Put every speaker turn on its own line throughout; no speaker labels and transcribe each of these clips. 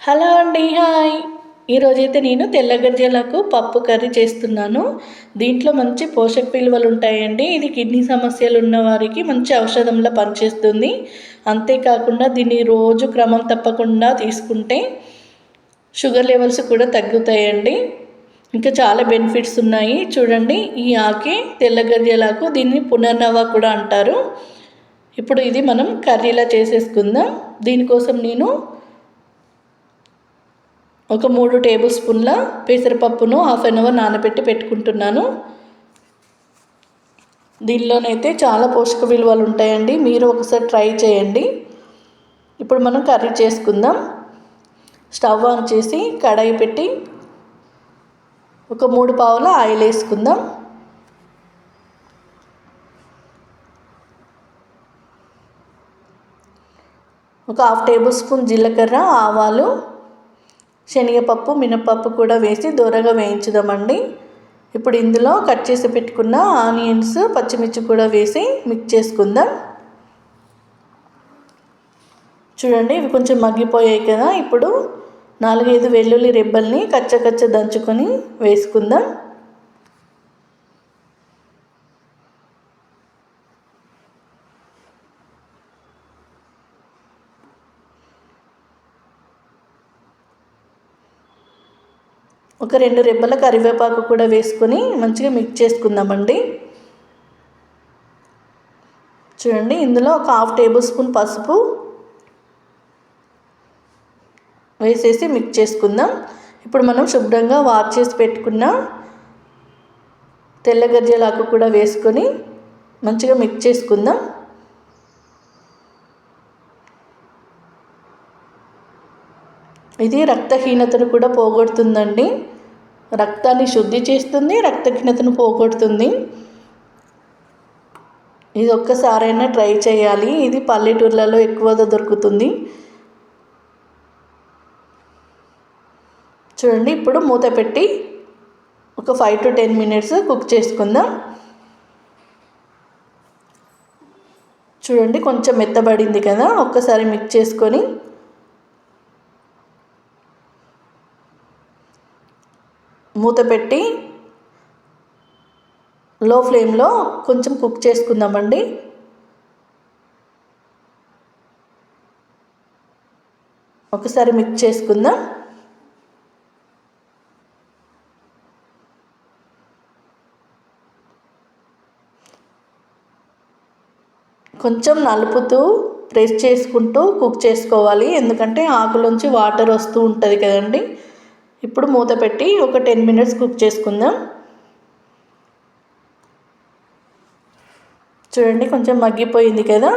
Hello అండి. Hi. ఈరోజైతే నేను తెల్ల గజ్జలకు పప్పు కర్రీ చేస్తున్నాను. దీంట్లో మంచి పోషక విలువలు ఉంటాయండి. ఇది కిడ్నీ సమస్యలు ఉన్న వారికి మంచి ఔషధంలా పనిచేస్తుంది. అంతేకాకుండా దీన్ని రోజు క్రమం తప్పకుండా తీసుకుంటే షుగర్ లెవెల్స్ కూడా తగ్గుతాయండి. ఇంకా చాలా బెనిఫిట్స్ ఉన్నాయి. చూడండి, ఈ ఆకే తెల్ల గజ్జలకు, దీన్ని పునర్నవ కూడా అంటారు. ఇప్పుడు ఇది మనం కర్రీలా చేసేసుకుందాం. దీనికోసం నేను ఒక 3 టేబుల్ స్పూన్ల పెసరపప్పును హాఫ్ అన్ అవర్ నానబెట్టి పెట్టుకుంటున్నాను. దీనిలోనైతే చాలా పోషక విలువలు ఉంటాయండి. మీరు ఒకసారి ట్రై చేయండి. ఇప్పుడు మనం కర్రీ చేసుకుందాం. స్టవ్ ఆన్ చేసి కడాయి పెట్టి ఒక 3 పావుల ఆయిల్ వేసుకుందాం. ఒక హాఫ్ టేబుల్ స్పూన్ జీలకర్ర, ఆవాలు, శనగపప్పు, మినపప్పు కూడా వేసి దూరగా వేయించుదామండి. ఇప్పుడు ఇందులో కట్ చేసి పెట్టుకున్న ఆనియన్స్, పచ్చిమిర్చి కూడా వేసి మిక్స్ చేసుకుందాం. చూడండి, ఇవి కొంచెం మగ్గిపోయాయి కదా. ఇప్పుడు 4-5 వెల్లుల్లి రెబ్బల్ని కచ్చ దంచుకొని వేసుకుందాం. ఒక 2 రెబ్బల కరివేపాకు కూడా వేసుకొని మంచిగా మిక్స్ చేసుకుందామండి. చూడండి, ఇందులో ఒక హాఫ్ టేబుల్ స్పూన్ పసుపు వేసేసి మిక్స్ చేసుకుందాం. ఇప్పుడు మనం శుభ్రంగా వాష్ చేసి పెట్టుకున్న తెల్ల గజ్జలాకు కూడా వేసుకొని మంచిగా మిక్స్ చేసుకుందాం. ఇది రక్తహీనతను కూడా పోగొడుతుందండి. రక్తాన్ని శుద్ధి చేస్తుంది, రక్తహీనతను పోగొడుతుంది. ఇది ఒక్కసారైనా ట్రై చేయాలి. ఇది పల్లెటూర్లలో ఎక్కువగా దొరుకుతుంది. చూడండి, ఇప్పుడు మూత పెట్టి ఒక 5 to 10 minutes కుక్ చేసుకుందాం. చూడండి, కొంచెం మెత్తబడింది కదా. ఒక్కసారి మిక్స్ చేసుకొని మూత పెట్టి లో ఫ్లేమ్లో కొంచెం కుక్ చేసుకుందామండి. ఒకసారి మిక్స్ చేసుకుందాం. కొంచెం నలుపుతూ ప్రెస్ చేసుకుంటూ కుక్ చేసుకోవాలి, ఎందుకంటే ఆకులోంచి వాటర్ వస్తూ ఉంటుంది కదండి. ఇప్పుడు మూత పెట్టి ఒక 10 minutes కుక్ చేసుకుందాం. చూడండి, కొంచెం మగ్గిపోయింది కదా.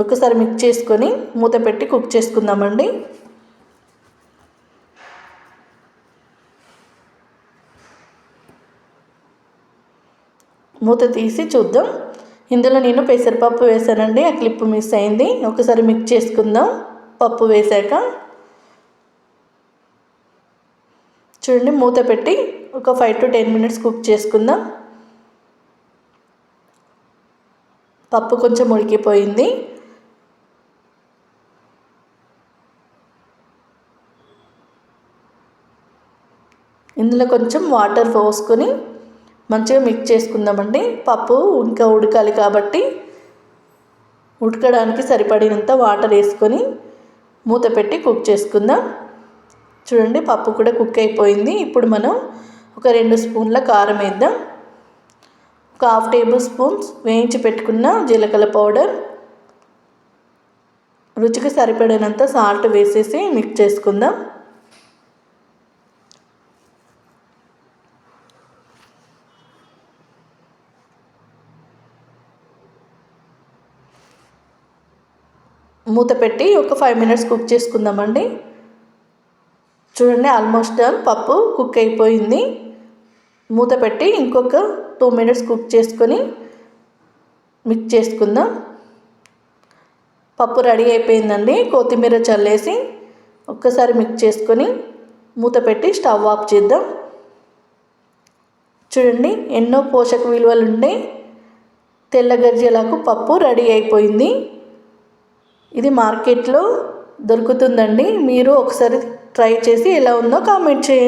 ఒకసారి మిక్స్ చేసుకొని మూత పెట్టి కుక్ చేసుకుందామండి. మూత తీసి చూద్దాం. ఇందులో నేను పెసరపప్పు వేసానండి, ఆ క్లిప్ మిస్ అయింది. ఒకసారి మిక్స్ చేసుకుందాం పప్పు వేసాక. చూడండి, మూత పెట్టి ఒక 5 to 10 minutes కుక్ చేసుకుందాం. పప్పు కొంచెం ఉడికిపోయింది. ఇందులో కొంచెం వాటర్ పోసుకొని మంచిగా మిక్స్ చేసుకుందామండి. పప్పు ఇంకా ఉడకాలి కాబట్టి ఉడకడానికి సరిపడినంత వాటర్ వేసుకొని మూత పెట్టి కుక్ చేసుకుందాం. చూడండి, పప్పు కూడా కుక్ అయిపోయింది. ఇప్పుడు మనం ఒక 2 స్పూన్ల కారం వేద్దాం. ఒక హాఫ్ టేబుల్ స్పూన్స్ వేయించి పెట్టుకున్న జీలకర్ర పౌడర్, రుచికి సరిపడినంత సాల్ట్ వేసేసి మిక్స్ చేసుకుందాం. మూత పెట్టి ఒక 5 minutes కుక్ చేసుకుందామండి. చూడండి, ఆల్మోస్ట్ డన్. పప్పు కుక్ అయిపోయింది. మూత పెట్టి ఇంకొక 2 minutes కుక్ చేసుకొని మిక్స్ చేసుకుందాం. పప్పు రెడీ అయిపోయిందండి. కొత్తిమీర చల్లేసి ఒక్కసారి మిక్స్ చేసుకొని మూత పెట్టి స్టవ్ ఆఫ్ చేద్దాం. చూడండి, ఎన్నో పోషక విలువలు ఉండే తెల్ల గజ్జలకు పప్పు రెడీ అయిపోయింది. ఇది మార్కెట్లో దొరుకుతుందండి. మీరు ఒకసారి ట్రై చేసి ఎలా ఉందో కామెంట్ చేయండి.